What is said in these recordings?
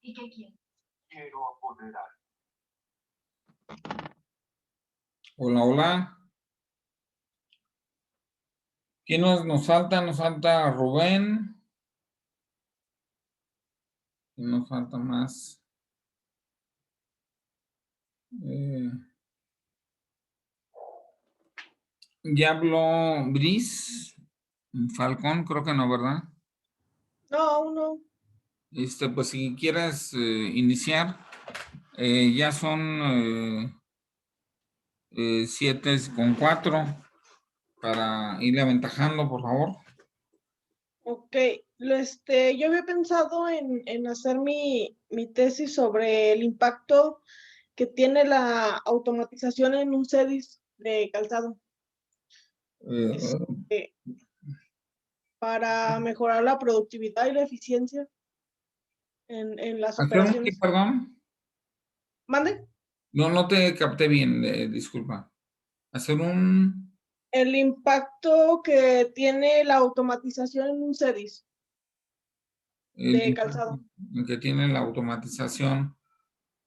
¿Y qué quiere? Quiero apoderar. Hola, hola. ¿Quién nos falta? Nos falta Rubén. ¿Quién nos falta más? Ya habló Brice. Falcón, creo que no, ¿verdad? No, aún no. Pues si quieres iniciar, ya son 7:04 para irle aventajando, por favor. Ok, yo había pensado en hacer mi tesis sobre el impacto que tiene la automatización en un CEDIS de calzado para mejorar la productividad y la eficiencia en las ¿Hacer un qué, operaciones. perdón? ¿Mande? No te capté bien, disculpa. Hacer un... El impacto que tiene la automatización en un CEDIS de calzado. Que tiene la automatización.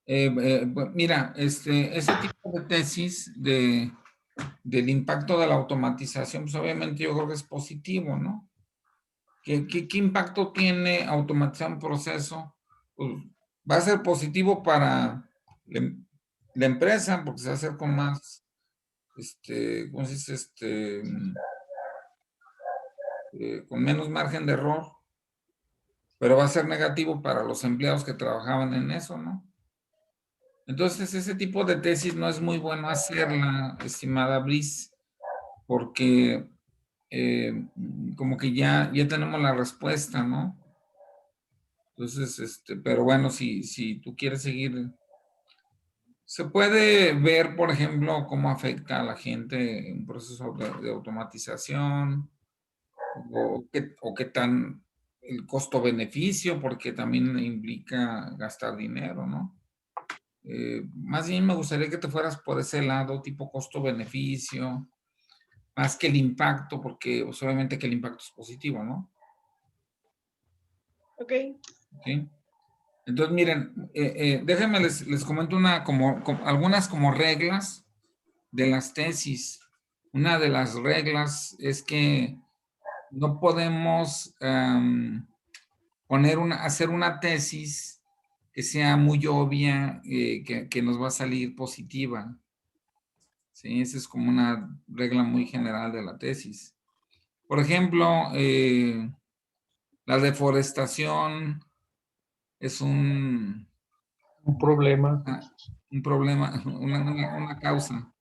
Pues mira, ese tipo de tesis del impacto de la automatización, pues obviamente yo creo que es positivo, ¿no? ¿Qué impacto tiene automatizar un proceso? Pues va a ser positivo para la empresa, porque se va a hacer con más, ¿cómo se dice? Con menos margen de error, pero va a ser negativo para los empleados que trabajaban en eso, ¿no? Entonces, ese tipo de tesis no es muy bueno hacerla, estimada Brice, porque como que ya tenemos la respuesta, ¿no? Entonces, pero bueno, si tú quieres seguir, se puede ver, por ejemplo, cómo afecta a la gente en un proceso de automatización, o qué tan el costo-beneficio, porque también implica gastar dinero, ¿no? Más bien me gustaría que te fueras por ese lado, tipo costo-beneficio, más que el impacto, porque pues, obviamente que el impacto es positivo, ¿no? Ok. ¿Sí? Entonces, miren, déjenme les comento algunas como reglas de las tesis. Una de las reglas es que no podemos hacer una tesis que sea muy obvia, que nos va a salir positiva. ¿Sí? Esa es como una regla muy general de la tesis. Por ejemplo, la deforestación es un problema. Un problema, una causa.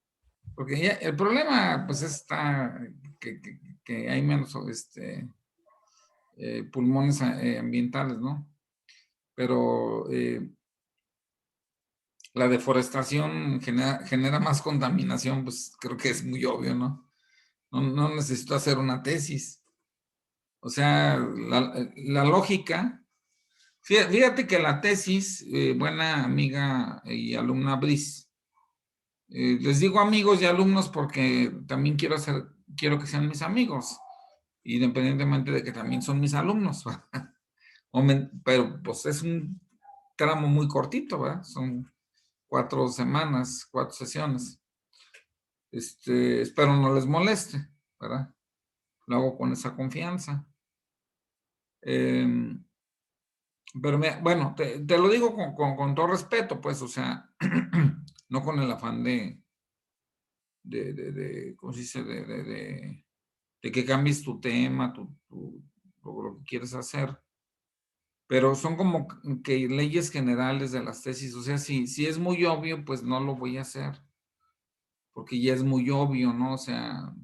Porque ya, el problema, pues, está que hay menos pulmones ambientales, ¿no? Pero la deforestación genera más contaminación, pues creo que es muy obvio, ¿no? No necesito hacer una tesis. O sea, la lógica, fíjate que la tesis, buena amiga y alumna Brice, les digo amigos y alumnos porque también quiero que sean mis amigos, independientemente de que también son mis alumnos. Pero pues es un tramo muy cortito, ¿verdad? Son 4 semanas, 4 sesiones. Espero no les moleste, ¿verdad? Lo hago con esa confianza. Pero bueno, te lo digo con todo respeto, pues, o sea, no con el afán ¿cómo se dice? De que cambies tu tema, lo que quieres hacer. Pero son como que leyes generales de las tesis. O sea, si es muy obvio, pues no lo voy a hacer. Porque ya es muy obvio, ¿no? O sea,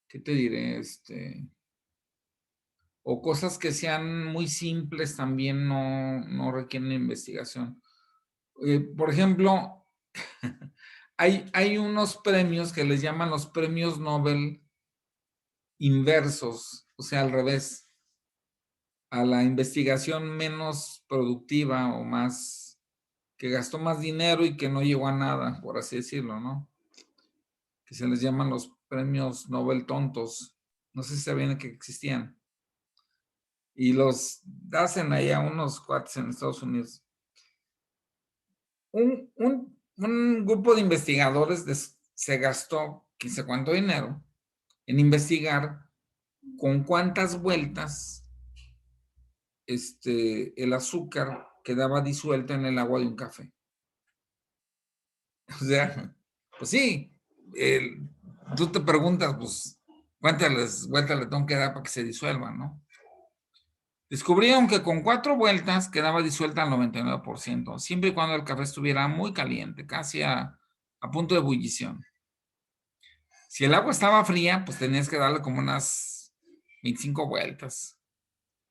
¿qué te diré? O cosas que sean muy simples también no requieren investigación. Por ejemplo, hay unos premios que les llaman los premios Nobel inversos, o sea, al revés, a la investigación menos productiva o más, que gastó más dinero y que no llegó a nada, por así decirlo, ¿no? Que se les llaman los premios Nobel tontos. No sé si sabían que existían. y los hacen allá unos cuates en Estados Unidos. Un grupo de investigadores se gastó, quién sabe cuánto dinero, en investigar con cuántas vueltas el azúcar quedaba disuelto en el agua de un café. O sea, pues sí, tú te preguntas, pues, ¿cuántas vueltas le tengo que dar para que se disuelva, no? Descubrieron que con 4 vueltas quedaba disuelta al 99%, siempre y cuando el café estuviera muy caliente, casi a punto de ebullición. Si el agua estaba fría, pues tenías que darle como unas 25 vueltas.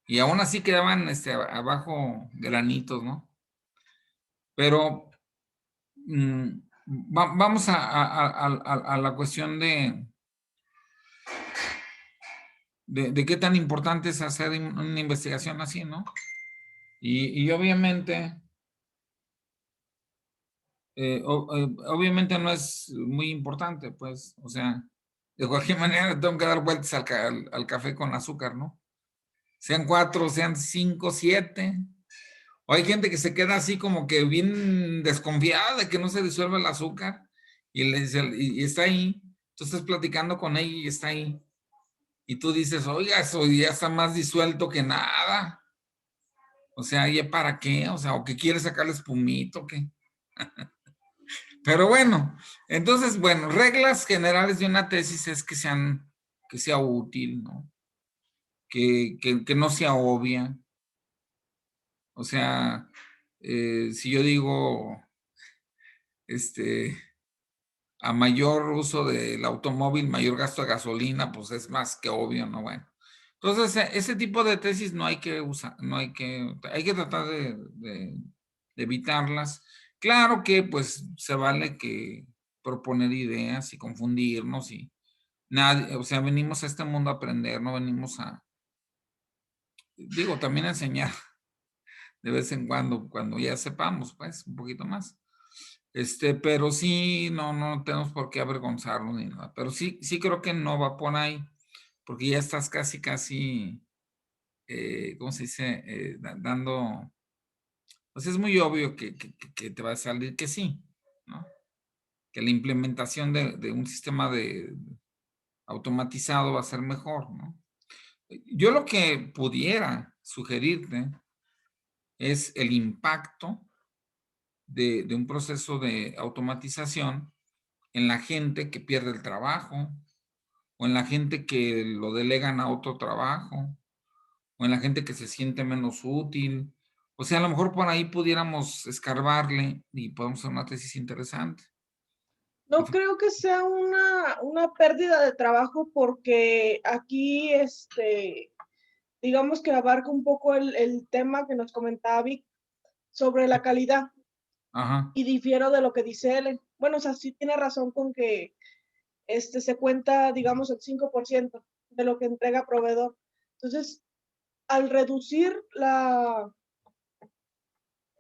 Y aún así quedaban abajo granitos, ¿no? Pero vamos a la cuestión de qué tan importante es hacer una investigación así, ¿no? Y obviamente, obviamente no es muy importante, pues, o sea, de cualquier manera tengo que dar vueltas al café con azúcar, ¿no? Sean 4, sean 5, 7. O hay gente que se queda así como que bien desconfiada de que no se disuelve el azúcar y está ahí. Tú estás platicando con ella y está ahí. Y tú dices, oiga, eso ya está más disuelto que nada. O sea, ¿y para qué? O sea, ¿o que quiere sacarle espumito o qué? Pero bueno, entonces, bueno, reglas generales de una tesis es que sea útil, ¿no? Que no sea obvia. O sea, si yo digo, a mayor uso del automóvil, mayor gasto de gasolina, pues es más que obvio, ¿no? Bueno. Entonces, ese tipo de tesis no hay que usar, hay que tratar de evitarlas. Claro que pues se vale que proponer ideas y confundirnos y nadie, o sea, venimos a este mundo a aprender, no venimos digo, también a enseñar de vez en cuando ya sepamos, pues, un poquito más. Pero sí, no tenemos por qué avergonzarnos ni nada. Pero sí creo que no va por ahí, porque ya estás casi, ¿cómo se dice? Dando, pues es muy obvio que te va a salir que sí, ¿no? Que la implementación de un sistema automatizado va a ser mejor, ¿no? Yo lo que pudiera sugerirte es el impacto de un proceso de automatización en la gente que pierde el trabajo, o en la gente que lo delegan a otro trabajo, o en la gente que se siente menos útil. O sea, a lo mejor por ahí pudiéramos escarbarle y podemos hacer una tesis interesante. No creo que sea una pérdida de trabajo porque aquí, digamos que abarca un poco el tema que nos comentaba Vic sobre la calidad Ajá. y difiero de lo que dice él. Bueno, o sea, sí tiene razón con que se cuenta, digamos, el 5% de lo que entrega proveedor. Entonces, al reducir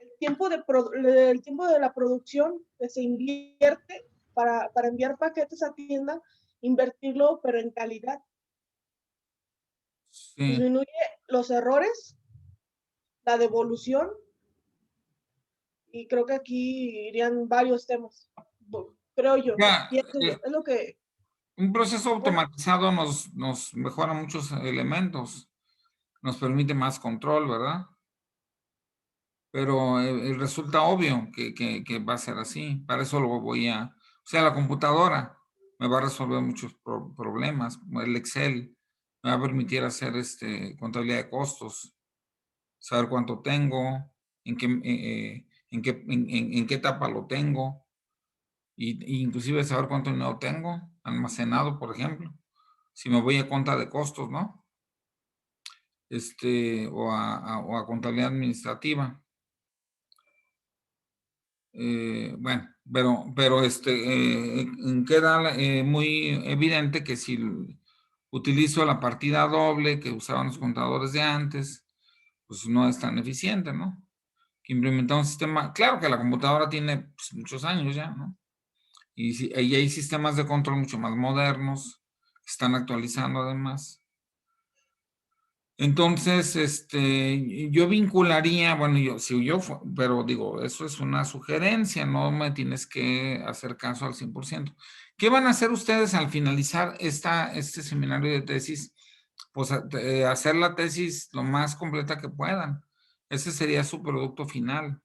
el tiempo de la producción que se invierte para enviar paquetes a tienda, invertirlo, pero en calidad. Sí. Disminuye los errores, la devolución, y creo que aquí irían varios temas, creo yo, Ya, pienso yo, es lo que, un proceso bueno, automatizado nos mejora muchos elementos, nos permite más control, ¿verdad? Pero resulta obvio que va a ser así. Para eso lo voy o sea, la computadora me va a resolver muchos problemas. El Excel me va a permitir hacer contabilidad de costos, saber cuánto tengo, en qué etapa lo tengo, y inclusive saber cuánto dinero tengo almacenado, por ejemplo, si me voy a cuenta de costos, ¿no? O a contabilidad administrativa. Bueno, pero queda muy evidente que si utilizo la partida doble que usaban los contadores de antes, pues no es tan eficiente, ¿no? Que implementar un sistema, claro que la computadora tiene pues, muchos años ya, ¿no? Y hay sistemas de control mucho más modernos, que están actualizando además. Entonces, yo vincularía, bueno, pero digo, eso es una sugerencia, no me tienes que hacer caso al 100%. ¿Qué van a hacer ustedes al finalizar este seminario de tesis? Pues hacer la tesis lo más completa que puedan. Ese sería su producto final.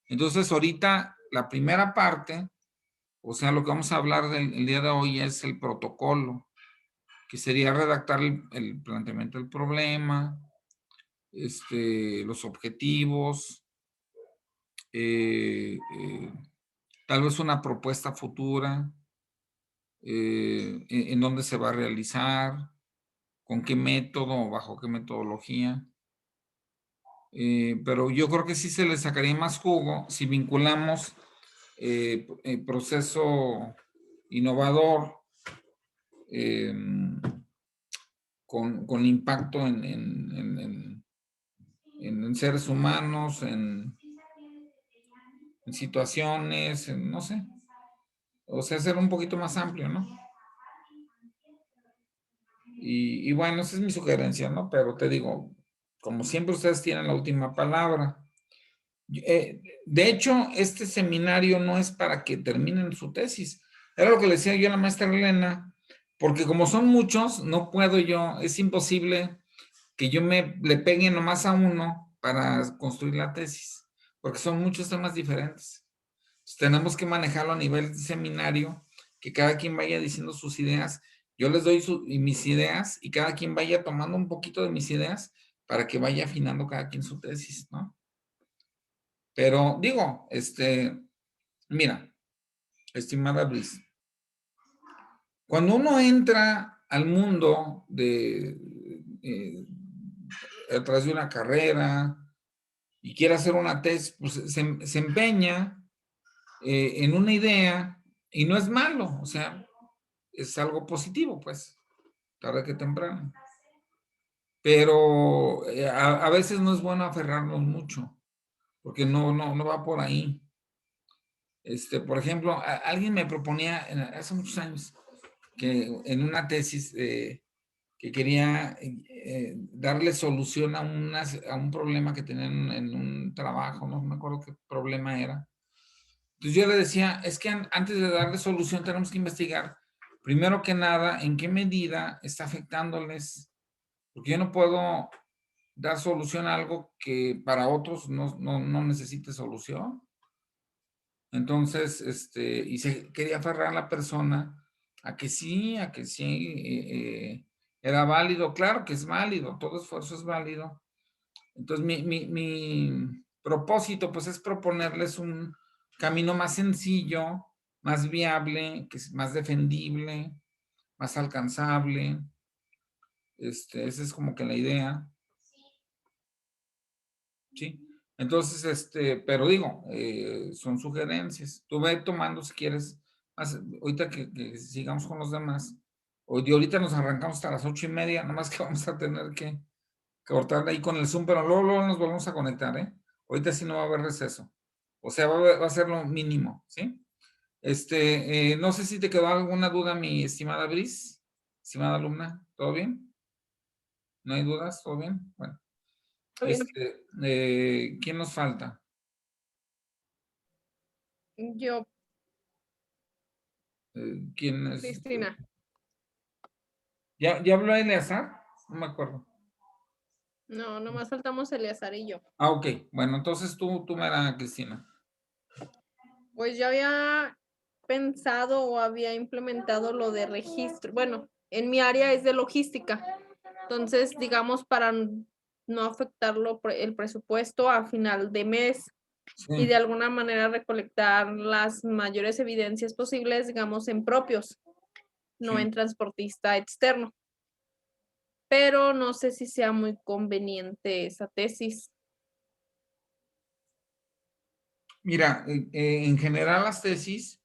Entonces, ahorita, la primera parte, o sea, lo que vamos a hablar el día de hoy es el protocolo, que sería redactar el planteamiento del problema, los objetivos, tal vez una propuesta futura, en dónde se va a realizar, con qué método, bajo qué metodología. Pero yo creo que sí se le sacaría más jugo si vinculamos el proceso innovador con impacto en seres humanos, en situaciones, no sé. O sea, ser un poquito más amplio, ¿no? Y bueno, esa es mi sugerencia, ¿no? Pero te digo, como siempre ustedes tienen la última palabra. De hecho, este seminario no es para que terminen su tesis. Era lo que le decía yo a la maestra Elena, porque como son muchos, no puedo yo, es imposible que yo le pegue nomás a uno para construir la tesis, porque son muchos temas diferentes. Entonces, tenemos que manejarlo a nivel de seminario, que cada quien vaya diciendo sus ideas. Yo les doy mis ideas y cada quien vaya tomando un poquito de mis ideas para que vaya afinando cada quien su tesis, ¿no? Pero digo, mira, estimada Brice, cuando uno entra al mundo a través de una carrera y quiere hacer una tesis, pues se empeña en una idea y no es malo, o sea, es algo positivo, pues, tarde que temprano. Pero a veces no es bueno aferrarnos mucho, porque no va por ahí. Por ejemplo, alguien me proponía hace muchos años que en una tesis que quería darle solución a un problema que tenían en un trabajo, no me acuerdo qué problema era. Entonces yo le decía, es que antes de darle solución tenemos que investigar, primero que nada, en qué medida está afectándoles, porque yo no puedo dar solución a algo que para otros no necesite solución. Entonces, y se quería aferrar a la persona a que sí, era válido. Claro que es válido, todo esfuerzo es válido. Entonces, mi propósito, pues, es proponerles un camino más sencillo, más viable, que es más defendible, más alcanzable. Esa es como que la idea. Sí. Entonces, pero digo, son sugerencias. Tú ve tomando si quieres, ahorita que sigamos con los demás. Hoy ahorita nos arrancamos hasta las 8:30, nomás que vamos a tener que cortar ahí con el Zoom, pero luego nos volvemos a conectar, ¿eh? Ahorita sí no va a haber receso. O sea, va a ser lo mínimo, ¿sí? No sé si te quedó alguna duda, mi estimada Brice, estimada alumna, ¿todo bien? ¿No hay dudas? ¿Todo bien? Bueno. ¿Quién nos falta? Yo, ¿Quién es? Cristina. ¿Ya habló Eleazar? No me acuerdo. No, nomás faltamos Eleazar y yo. Ah, ok. Bueno, entonces tú mera, Cristina. Pues yo había pensado o había implementado lo de registro. Bueno, en mi área es de logística. Entonces, digamos, para no afectarlo el presupuesto a final de mes Sí. y de alguna manera recolectar las mayores evidencias posibles, digamos, en propios, no Sí. en transportista externo. Pero no sé si sea muy conveniente esa tesis. Mira, en general las tesis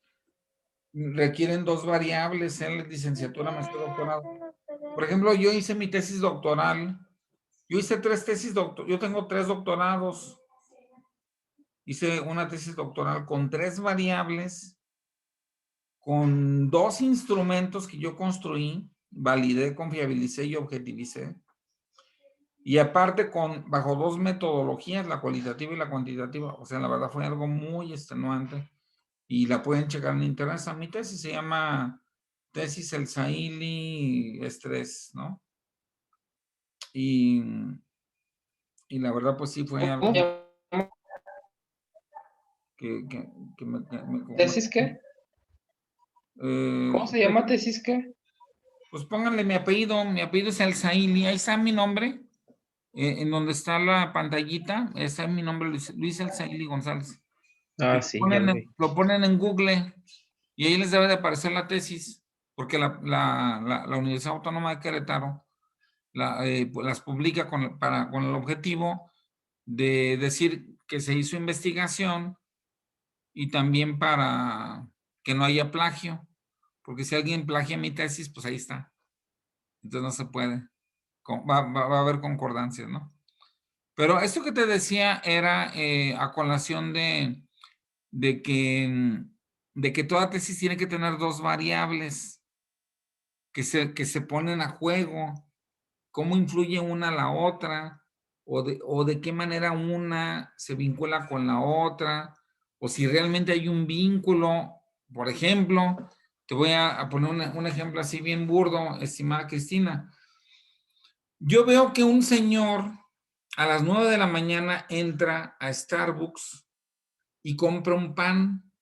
requieren dos variables en la licenciatura, maestría, doctorado. Por ejemplo, yo hice mi tesis doctoral. Yo hice 3 tesis doctorales. Yo tengo 3 doctorados. Hice una tesis doctoral con 3 variables, con 2 instrumentos que yo construí, validé, confiabilicé y objetivicé. Y aparte bajo dos metodologías, la cualitativa y la cuantitativa. O sea, la verdad fue algo muy extenuante. Y la pueden checar en internet. Mi tesis se llama Tesis El Sahili Estrés, ¿no? Y la verdad, pues sí fue algo ¿Cómo se llama? que ¿Tesis qué? ¿Cómo se llama tesis qué? Pues pónganle mi apellido es El Sahili, ahí está mi nombre, en donde está la pantallita, está mi nombre, Luis El Sahili González. Ah, sí, ya lo vi. Lo ponen en Google y ahí les debe de aparecer la tesis, porque la Universidad Autónoma de Querétaro las publica con el objetivo de decir que se hizo investigación y también para que no haya plagio, porque si alguien plagia mi tesis, pues ahí está. Entonces no se puede. Va a haber concordancias, ¿no? Pero esto que te decía era a colación de que toda tesis tiene que tener dos variables que se ponen a juego. ¿Cómo influye una a la otra? O de qué manera una se vincula con la otra, o si realmente hay un vínculo. Por ejemplo, te voy a poner un ejemplo así bien burdo, estimada Cristina. Yo veo que un señor a las 9 de la mañana entra a Starbucks y compra un pan,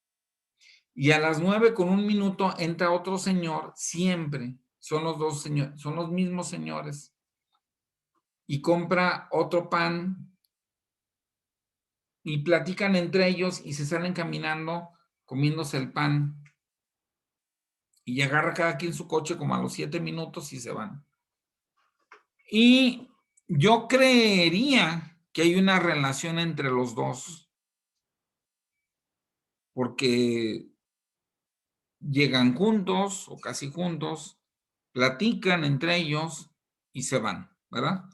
y a las 9:01 entra otro señor, siempre, son los dos señores, son los mismos señores, y compra otro pan, y platican entre ellos y se salen caminando comiéndose el pan, y agarra cada quien su coche como a los 7 minutos y se van. Y yo creería que hay una relación entre los dos, porque llegan juntos o casi juntos, platican entre ellos y se van, ¿verdad?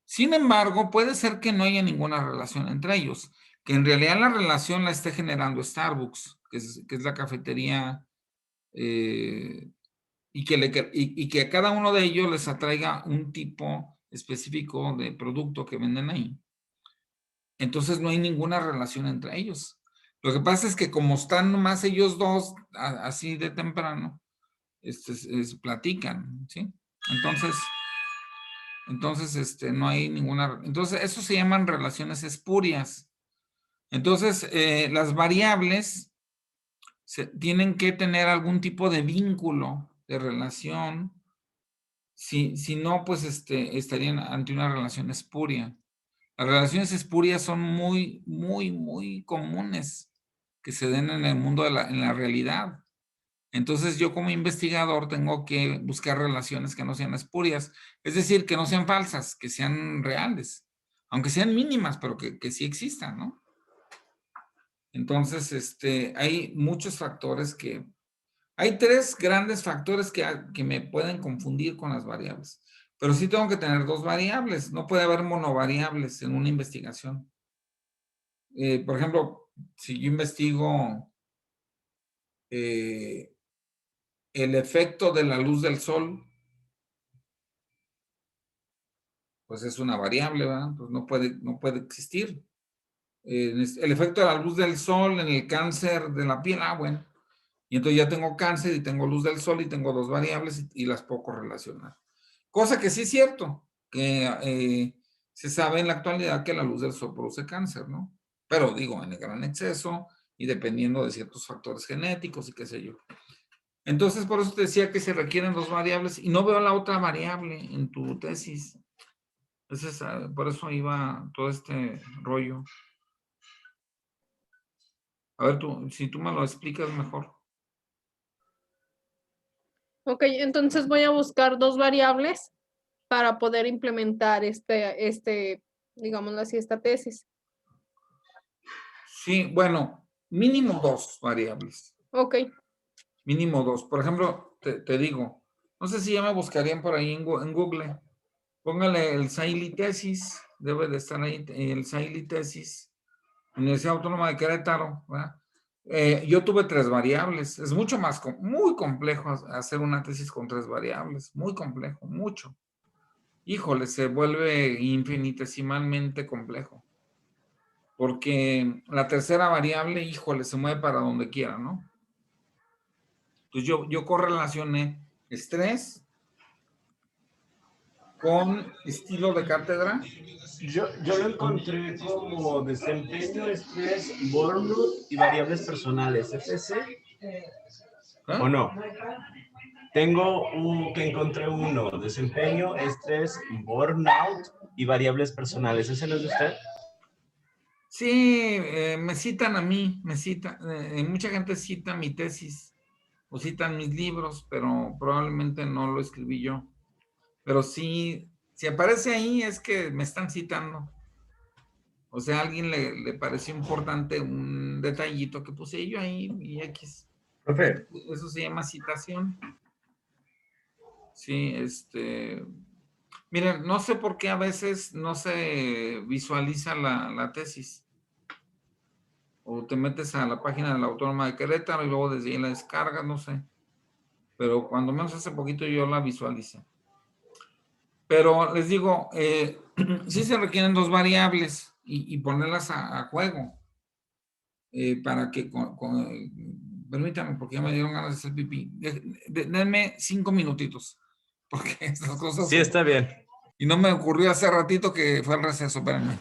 Sin embargo, puede ser que no haya ninguna relación entre ellos, que en realidad la relación la esté generando Starbucks, que es la cafetería, y que a cada uno de ellos les atraiga un tipo específico de producto que venden ahí. Entonces no hay ninguna relación entre ellos. Lo que pasa es que como están nomás ellos dos, así de temprano, platican, ¿sí? Entonces, no hay ninguna. Entonces, eso se llaman relaciones espurias. Entonces, las variables tienen que tener algún tipo de vínculo, de relación. Si no, pues estarían ante una relación espuria. Las relaciones espurias son muy, muy, muy comunes que se den en el mundo en la realidad. Entonces yo como investigador tengo que buscar relaciones que no sean espurias, es decir, que no sean falsas, que sean reales, aunque sean mínimas, pero que sí existan, ¿no? Entonces, hay muchos factores hay tres grandes factores que me pueden confundir con las variables, pero sí tengo que tener dos variables, no puede haber monovariables en una investigación. Por ejemplo, si yo investigo el efecto de la luz del sol, pues es una variable, ¿verdad? Pues no puede existir. El efecto de la luz del sol en el cáncer de la piel, bueno. Y entonces ya tengo cáncer y tengo luz del sol y tengo dos variables y las puedo correlacionar. Cosa que sí es cierto, que se sabe en la actualidad que la luz del sol produce cáncer, ¿no? Pero digo, en el gran exceso y dependiendo de ciertos factores genéticos y qué sé yo. Entonces, por eso te decía que se requieren dos variables y no veo la otra variable en tu tesis. Entonces, por eso iba todo este rollo. A ver, si tú me lo explicas mejor. Ok, entonces voy a buscar dos variables para poder implementar digámoslo así, esta tesis. Sí, bueno, mínimo dos variables. Ok. Mínimo dos. Por ejemplo, te digo, no sé si ya me buscarían por ahí en Google. Póngale el Sahili tesis, debe de estar ahí el Sahili tesis, Universidad Autónoma de Querétaro, ¿verdad? Yo tuve tres variables. Es mucho muy complejo hacer una tesis con tres variables. Muy complejo, mucho. híjole, se vuelve infinitesimalmente complejo. Porque la tercera variable, híjole, se mueve para donde quiera, ¿no? Entonces yo correlacioné estrés con estilo de cátedra. Yo lo encontré como desempeño, estrés, burnout y variables personales. ¿Es ese? ¿Ah? ¿O no? Tengo que encontré uno, desempeño, estrés, burnout y variables personales. ¿Ese no es de usted? Sí, me citan a mí, mucha gente cita mi tesis o citan mis libros, pero probablemente no lo escribí yo. Pero sí, si aparece ahí es que me están citando. O sea, a alguien le pareció importante un detallito que puse yo ahí y X. Profe. Eso se llama citación. Sí, miren, no sé por qué a veces no se visualiza la tesis. O te metes a la página de la Autónoma de Querétaro y luego desde ahí la descargas, no sé. Pero cuando menos hace poquito yo la visualicé. Pero les digo, sí se requieren dos variables y ponerlas a juego para que, permítanme, porque ya me dieron ganas de hacer pipí. Denme 5 minutitos, porque estas cosas... Sí, está bien. Y no me ocurrió hace ratito que fue el receso, espérenme.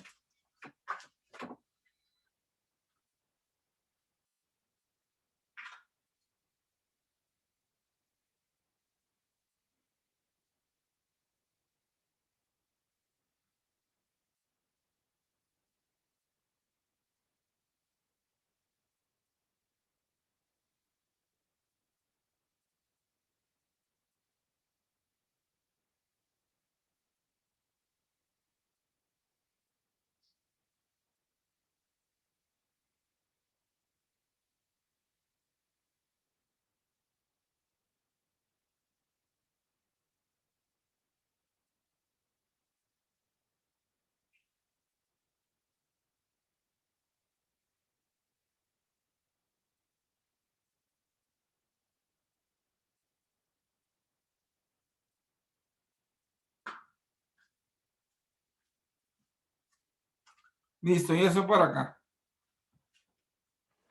Listo, y eso por acá.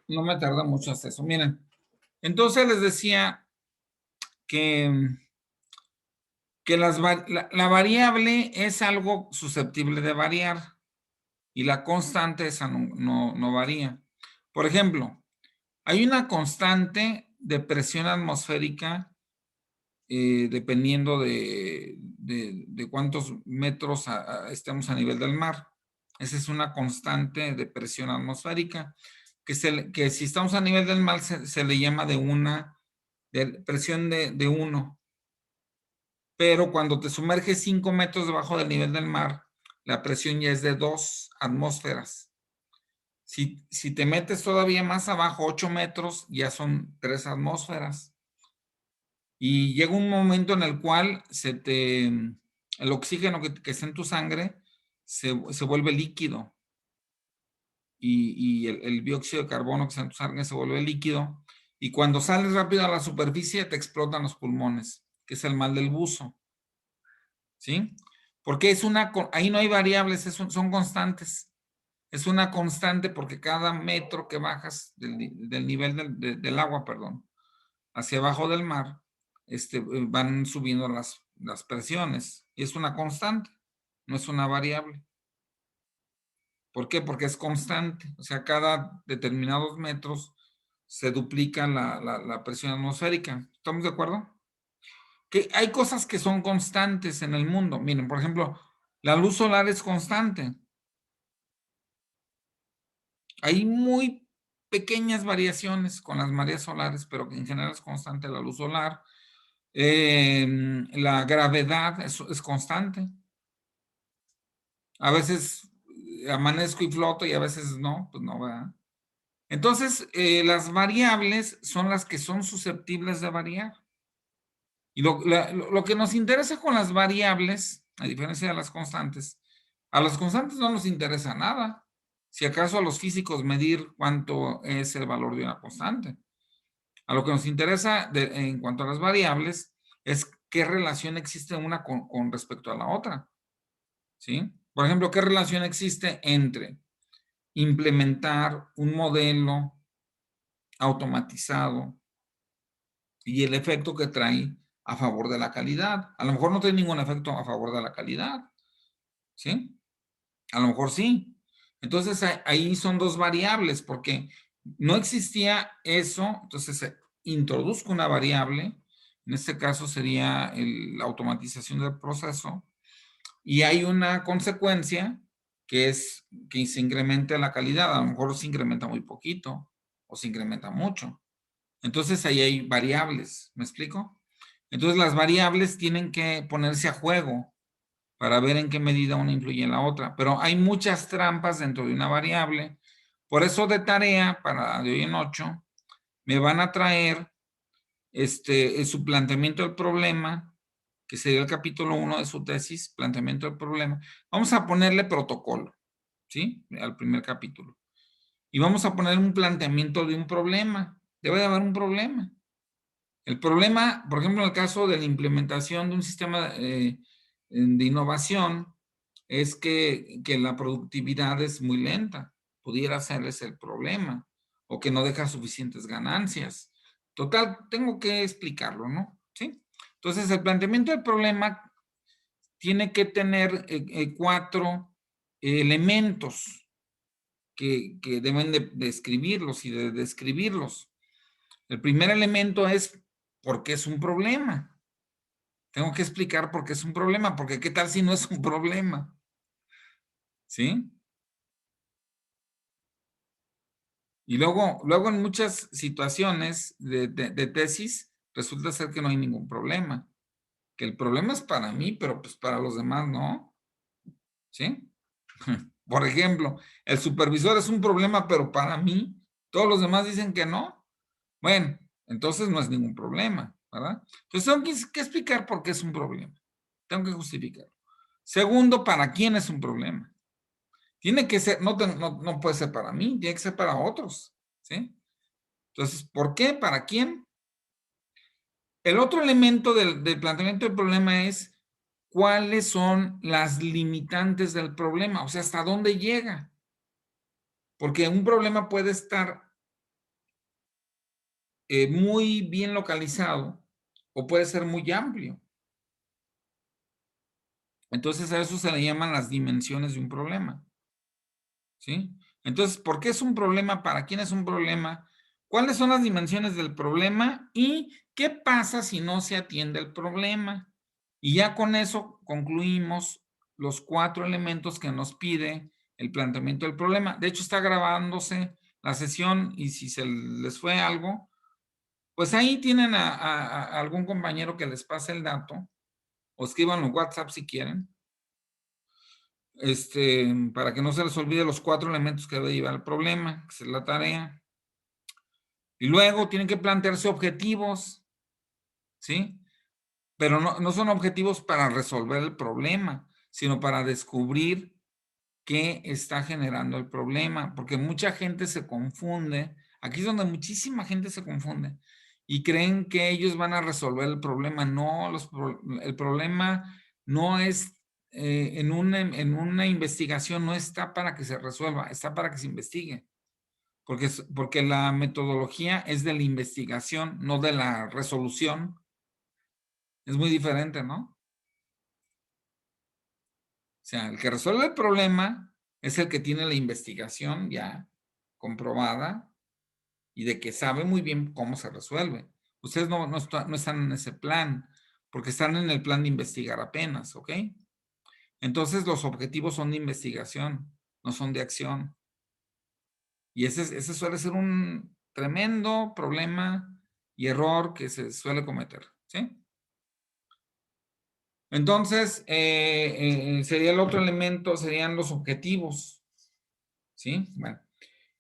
No me tarda mucho hacer eso. Miren, entonces les decía que la variable es algo susceptible de variar y la constante esa no varía. Por ejemplo, hay una constante de presión atmosférica dependiendo de cuántos metros estemos a nivel del mar. Esa es una constante de presión atmosférica que si estamos a nivel del mar se le llama de presión de 1. Pero cuando te sumerges 5 metros debajo del nivel del mar, la presión ya es de 2 atmósferas. Si te metes todavía más abajo, 8 metros, ya son 3 atmósferas. Y llega un momento en el cual el oxígeno que está en tu sangre se vuelve líquido. Y el dióxido de carbono que está en tu sangre se vuelve líquido. Y cuando sales rápido a la superficie, te explotan los pulmones, que es el mal del buzo. ¿Sí? Porque ahí no hay variables, son constantes. Es una constante porque cada metro que bajas del nivel del agua, perdón, hacia abajo del mar, van subiendo las presiones. Y es una constante, no es una variable. ¿Por qué? Porque es constante. O sea, cada determinados metros se duplica la presión atmosférica. ¿Estamos de acuerdo? Que hay cosas que son constantes en el mundo. Miren, por ejemplo, la luz solar es constante. Hay muy pequeñas variaciones con las mareas solares, pero que en general es constante la luz solar. La gravedad es constante. A veces amanezco y floto y a veces no, pues no, ¿verdad? Entonces, las variables son las que son susceptibles de variar. Y lo que nos interesa con las variables, a diferencia de las constantes, a las constantes no nos interesa nada. Si acaso a los físicos medir cuánto es el valor de una constante. A lo que nos interesa en cuanto a las variables es qué relación existe una con respecto a la otra. ¿Sí? Por ejemplo, ¿qué relación existe entre implementar un modelo automatizado y el efecto que trae a favor de la calidad? A lo mejor no tiene ningún efecto a favor de la calidad. ¿Sí? A lo mejor sí. Entonces ahí son dos variables porque no existía eso. Entonces introduzco una variable. En este caso sería la automatización del proceso. Y hay una consecuencia que es que se incremente la calidad. A lo mejor se incrementa muy poquito o se incrementa mucho. Entonces ahí hay variables. ¿Me explico? Entonces las variables tienen que ponerse a juego para ver en qué medida una influye en la otra. Pero hay muchas trampas dentro de una variable. Por eso de tarea, para de hoy en 8, me van a traer su planteamiento del problema, que sería el capítulo 1 de su tesis, planteamiento del problema. Vamos a ponerle protocolo, ¿sí? Al primer capítulo. Y vamos a poner un planteamiento de un problema. Debe de haber un problema. El problema, por ejemplo, en el caso de la implementación de un sistema de innovación, es que la productividad es muy lenta. Pudiera ser ese el problema. O que no deja suficientes ganancias. Total, tengo que explicarlo, ¿no? ¿Sí? Entonces, el planteamiento del problema tiene que tener 4 elementos que deben de describirlos y de describirlos. El primer elemento es por qué es un problema. Tengo que explicar por qué es un problema, porque qué tal si no es un problema. ¿Sí? Y luego en muchas situaciones de tesis, resulta ser que no hay ningún problema. Que el problema es para mí, pero pues para los demás no. ¿Sí? Por ejemplo, el supervisor es un problema, pero para mí, todos los demás dicen que no. Bueno, entonces no es ningún problema, ¿verdad? Entonces tengo que explicar por qué es un problema. Tengo que justificarlo. Segundo, ¿para quién es un problema? Tiene que ser, no puede ser para mí, tiene que ser para otros, ¿sí? Entonces, ¿por qué? ¿Para quién? El otro elemento del planteamiento del problema es cuáles son las limitantes del problema, o sea, hasta dónde llega. Porque un problema puede estar muy bien localizado o puede ser muy amplio. Entonces a eso se le llaman las dimensiones de un problema. ¿Sí? Entonces, ¿por qué es un problema? ¿Para quién es un problema? ¿Cuáles son las dimensiones del problema? ¿Y qué pasa si no se atiende el problema? Y ya con eso concluimos los 4 elementos que nos pide el planteamiento del problema. De hecho, está grabándose la sesión y si se les fue algo, pues ahí tienen a algún compañero que les pase el dato o escríbanlo en WhatsApp si quieren. Para que no se les olvide los 4 elementos que debe llevar el problema, que es la tarea. Y luego tienen que plantearse objetivos, ¿sí? Pero no son objetivos para resolver el problema, sino para descubrir qué está generando el problema, porque mucha gente se confunde. Aquí es donde muchísima gente se confunde y creen que ellos van a resolver el problema. No, el problema no es en una investigación, no está para que se resuelva, está para que se investigue. Porque la metodología es de la investigación, no de la resolución. Es muy diferente, ¿no? O sea, el que resuelve el problema es el que tiene la investigación ya comprobada y de que sabe muy bien cómo se resuelve. Ustedes no están en ese plan, porque están en el plan de investigar apenas, ¿ok? Entonces los objetivos son de investigación, no son de acción. Y ese suele ser un tremendo problema y error que se suele cometer, ¿sí? Entonces, sería el otro elemento, serían los objetivos, ¿sí? Bueno,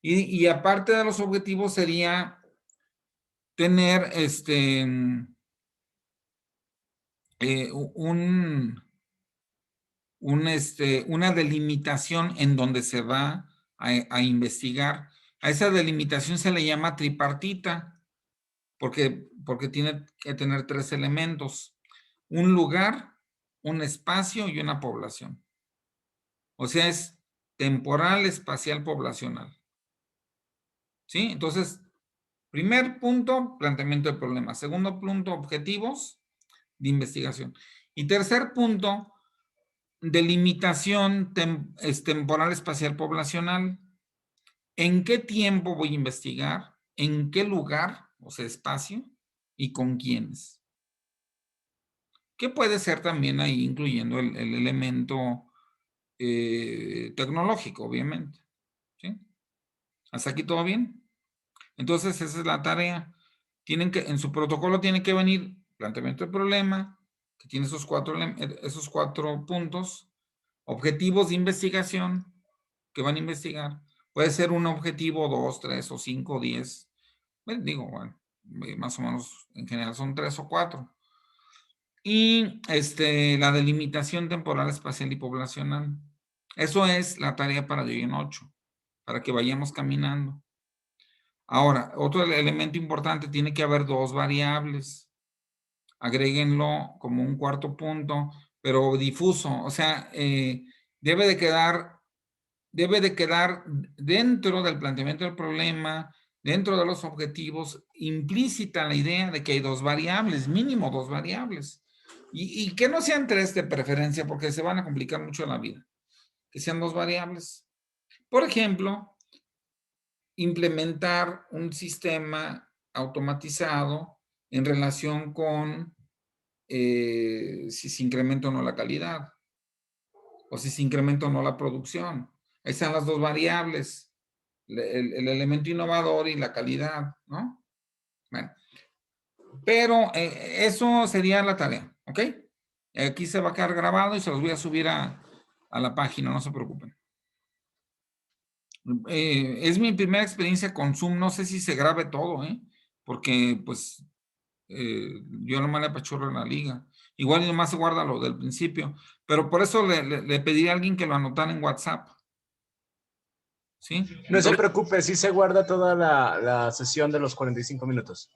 y aparte de los objetivos sería tener una delimitación en donde se va a investigar. A esa delimitación se le llama tripartita, porque tiene que tener 3 elementos. un lugar, un espacio y una población. O sea, es temporal, espacial, poblacional. ¿Sí? Entonces, primer punto, planteamiento del problema. Segundo punto, objetivos de investigación. Y tercer punto, delimitación temporal, espacial, poblacional. ¿En qué tiempo voy a investigar? ¿En qué lugar, o sea, espacio? ¿Y con quiénes? Que puede ser también ahí incluyendo el elemento tecnológico, obviamente. ¿Sí? ¿Hasta aquí todo bien? Entonces, esa es la tarea. En su protocolo tiene que venir planteamiento del problema, que tiene esos cuatro puntos, objetivos de investigación que van a investigar. Puede ser un objetivo, 2, 3 o 5, 10. Bueno, más o menos en general son 3 o 4. Y la delimitación temporal, espacial y poblacional. Eso es la tarea para de hoy en 8, para que vayamos caminando. Ahora, otro elemento importante, tiene que haber 2 variables. Agréguenlo como un cuarto punto, pero difuso. O sea, debe de quedar dentro del planteamiento del problema, dentro de los objetivos, implícita la idea de que hay 2 variables, mínimo 2 variables. Y que no sean 3 de preferencia, porque se van a complicar mucho la vida. Que sean 2 variables. Por ejemplo, implementar un sistema automatizado en relación con si se incrementa o no la calidad, o si se incrementa o no la producción. Ahí están las 2 variables, el elemento innovador y la calidad, ¿no? Bueno, pero eso sería la tarea, ¿ok? Aquí se va a quedar grabado y se los voy a subir a la página, no se preocupen. Es mi primera experiencia con Zoom, no sé si se grabe todo, porque pues yo nomás le apachurro en la liga. Igual y nomás se guarda lo del principio, pero por eso le pedí a alguien que lo anotara en WhatsApp. ¿Sí? No se preocupe, sí se guarda toda la sesión de los 45 minutos.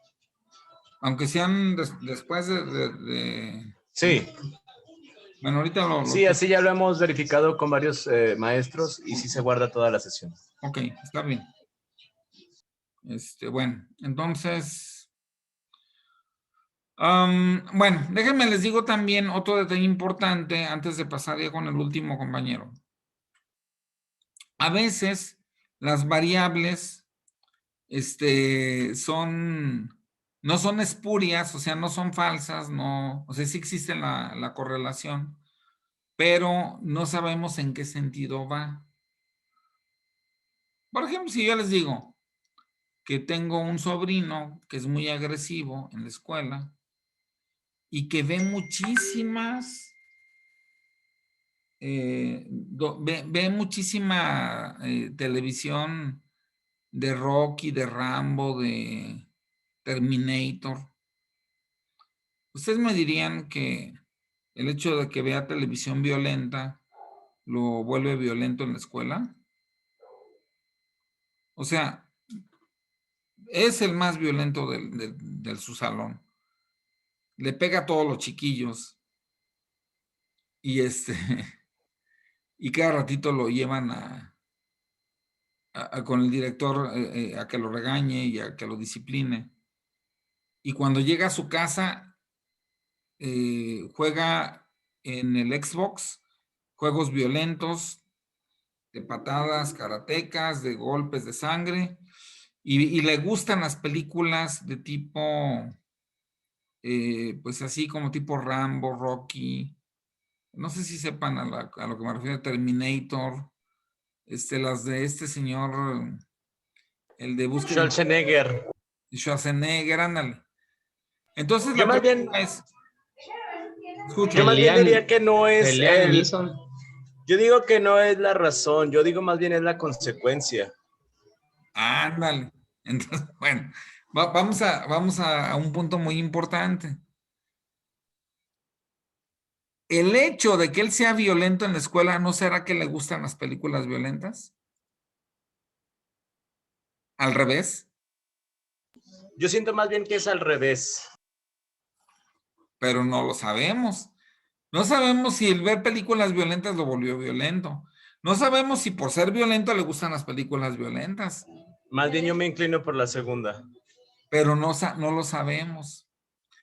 Aunque sean después de... Sí. Bueno, ahorita Sí, así ya lo hemos verificado con varios maestros y sí se guarda toda la sesión. Ok, está bien. Bueno, entonces... bueno, déjenme les digo también otro detalle importante antes de pasar ya con el último compañero. A veces las variables no son espurias, o sea, no son falsas, no, o sea, sí existe la correlación, pero no sabemos en qué sentido va. Por ejemplo, si yo les digo que tengo un sobrino que es muy agresivo en la escuela y que ve muchísimas, ve muchísima televisión de Rocky, de Rambo, de Terminator. ¿Ustedes me dirían que el hecho de que vea televisión violenta lo vuelve violento en la escuela? O sea, es el más violento de su salón. Le pega a todos los chiquillos. Y y cada ratito lo llevan con el director a que lo regañe y a que lo discipline. Y cuando llega a su casa, juega en el Xbox juegos violentos, de patadas, karatecas, de golpes de sangre, y le gustan las películas de tipo, pues así como tipo Rambo, Rocky, no sé si sepan a lo que me refiero, Terminator, las de este señor, el de búsqueda. Schwarzenegger, ándale. Entonces yo más bien diría que no es yo digo que no es la razón, yo digo más bien es la consecuencia. Ándale. Entonces, bueno, vamos a un punto muy importante. El hecho de que él sea violento en la escuela, ¿no será que le gustan las películas violentas? ¿Al revés? Yo siento más bien que es al revés. pero no lo sabemos. No sabemos si el ver películas violentas lo volvió violento. No sabemos si por ser violento le gustan las películas violentas. Más bien yo me inclino por la segunda. Pero no lo sabemos.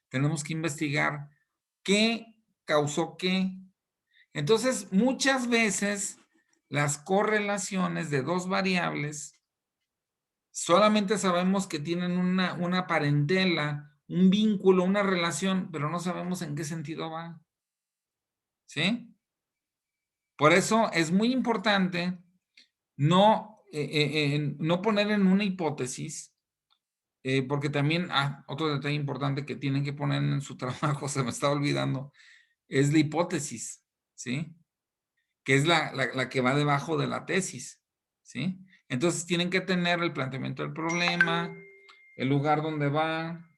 Tenemos que investigar qué causó qué. Entonces, muchas veces las correlaciones de dos variables solamente sabemos que tienen una parentela, un vínculo, una relación, pero no sabemos en qué sentido va. ¿Sí? Por eso es muy importante no poner en una hipótesis, porque también, otro detalle importante que tienen que poner en su trabajo, se me está olvidando, es la hipótesis, ¿sí? Que es la que va debajo de la tesis, ¿sí? Entonces tienen que tener el planteamiento del problema, el lugar donde va,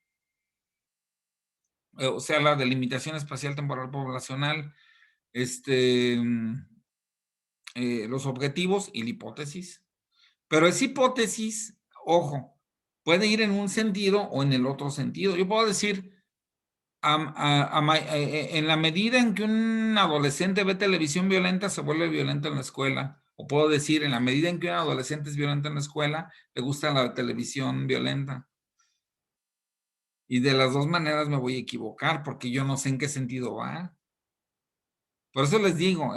o sea, la delimitación espacial temporal poblacional, los objetivos y la hipótesis. Pero esa hipótesis, ojo, puede ir en un sentido o en el otro sentido. Yo puedo decir, en la medida en que un adolescente ve televisión violenta, se vuelve violento en la escuela. O puedo decir, en la medida en que un adolescente es violento en la escuela, le gusta la televisión violenta. Y de las dos maneras me voy a equivocar, porque yo no sé en qué sentido va. Por eso les digo,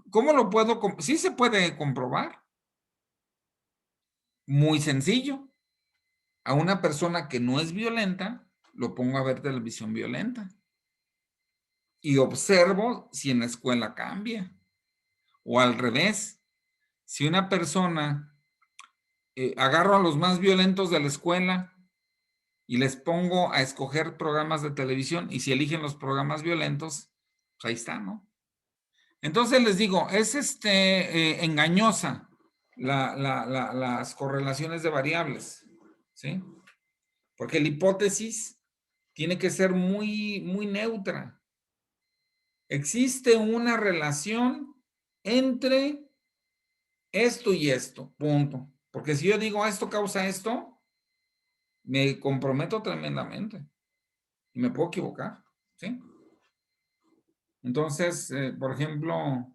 ¿cómo lo puedo? Sí se puede comprobar. Muy sencillo. A una persona que no es violenta, lo pongo a ver televisión violenta. Y observo si en la escuela cambia. O al revés. Si una persona agarro a los más violentos de la escuela y les pongo a escoger programas de televisión, y si eligen los programas violentos, pues ahí está, ¿no? Entonces les digo, es engañosa las correlaciones de variables, ¿sí? Porque la hipótesis tiene que ser muy, muy neutra. Existe una relación entre esto y esto, punto. Porque si yo digo esto causa esto, me comprometo tremendamente y me puedo equivocar, ¿sí? Entonces, por ejemplo,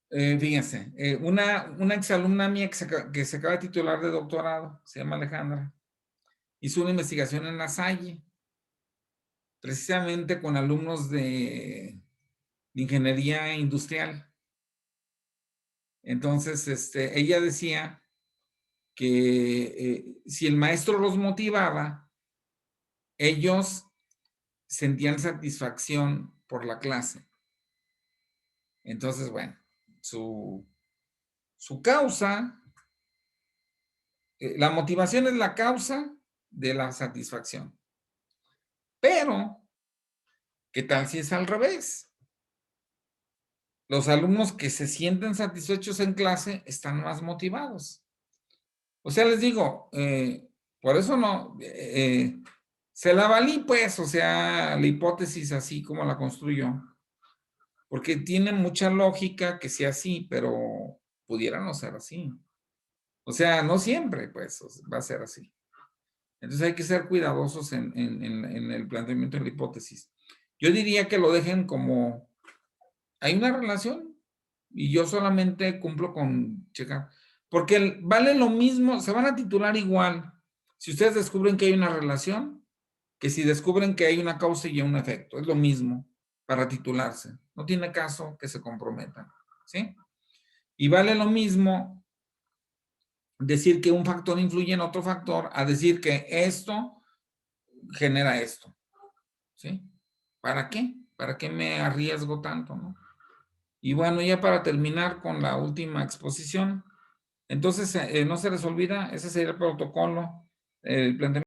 fíjense, una exalumna mía que se acaba de titular de doctorado, se llama Alejandra, hizo una investigación en La Salle, precisamente con alumnos de ingeniería industrial. Entonces, ella decía que si el maestro los motivaba, ellos sentían satisfacción por la clase. Entonces, bueno, su causa, la motivación es la causa de la satisfacción. Pero, ¿qué tal si es al revés? Los alumnos que se sienten satisfechos en clase están más motivados. O sea, les digo, por eso no, se la valí pues, o sea, la hipótesis así como la construyó, porque tiene mucha lógica que sea así, pero pudiera no ser así. O sea, no siempre pues va a ser así. Entonces hay que ser cuidadosos en el planteamiento de la hipótesis. Yo diría que lo dejen como, hay una relación y yo solamente cumplo con checar. Porque vale lo mismo, se van a titular igual si ustedes descubren que hay una relación que si descubren que hay una causa y un efecto. Es lo mismo para titularse. No tiene caso que se comprometan, ¿sí? Y vale lo mismo decir que un factor influye en otro factor a decir que esto genera esto, ¿sí? ¿Para qué? ¿Para qué me arriesgo tanto, no? Y bueno, ya para terminar con la última exposición, entonces no se les olvida, ese sería el protocolo, el planteamiento